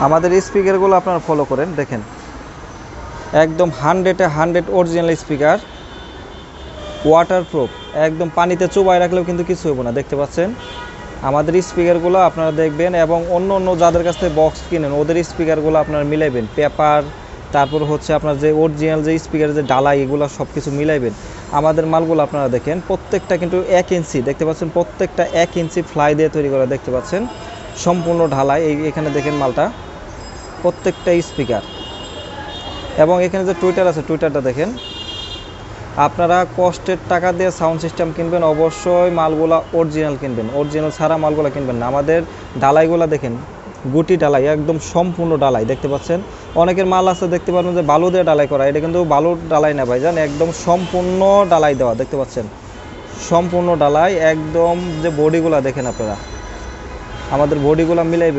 আমাদের স্পিকারগুলো আপনারা ফলো করেন, দেখেন একদম 100-এ 100 অরিজিনাল স্পিকার, ওয়াটারপ্রুফ, একদম পানিতে চুবাই রাখলেও কিন্তু কিছু হবে না। দেখতে পাচ্ছেন আমাদের স্পিকারগুলো আপনারা দেখবেন, এবং অন্য অন্য যাদের কাছ থেকে বক্স কিনেন ওদের স্পিকারগুলো আপনারা মিলাইবেন, পেপার, তারপর হচ্ছে আপনার যে অরিজিনাল যে স্পিকার যে ডালাই, এগুলো সব কিছু মিলাইবেন। আমাদের মালগুলো আপনারা দেখেন প্রত্যেকটা কিন্তু 1 ইঞ্চি, দেখতে পাচ্ছেন প্রত্যেকটা 1 ইঞ্চি ফ্লাই দিয়ে তৈরি করা, দেখতে পাচ্ছেন সম্পূর্ণ ঢালাই। এখানে দেখেন মালটা প্রত্যেকটা স্পিকার, এবং এখানে যে টুইটার আছে টুইটারটা দেখেন। আপনারা কষ্টের টাকা দিয়ে সাউন্ড সিস্টেম কিনবেন, অবশ্যই মালগুলা অরিজিনাল কিনবেন, অরিজিনাল ছাড়া মালগুলা কিনবেন না। আমাদের ডালাইগুলা দেখেন গুটি ডালাই, একদম সম্পূর্ণ ডালাই, দেখতে পাচ্ছেন। অনেকের মাল আছে দেখতে পারবেন যে বালু দিয়ে ডালাই করা, এটা কিন্তু বালুর ডালাই না ভাইজান, একদম সম্পূর্ণ ডালাই দেওয়া, দেখতে পাচ্ছেন সম্পূর্ণ ডালাই। একদম যে বডিগুলা দেখেন আপনারা, আমাদের বডিগুলা মিলাইবেন।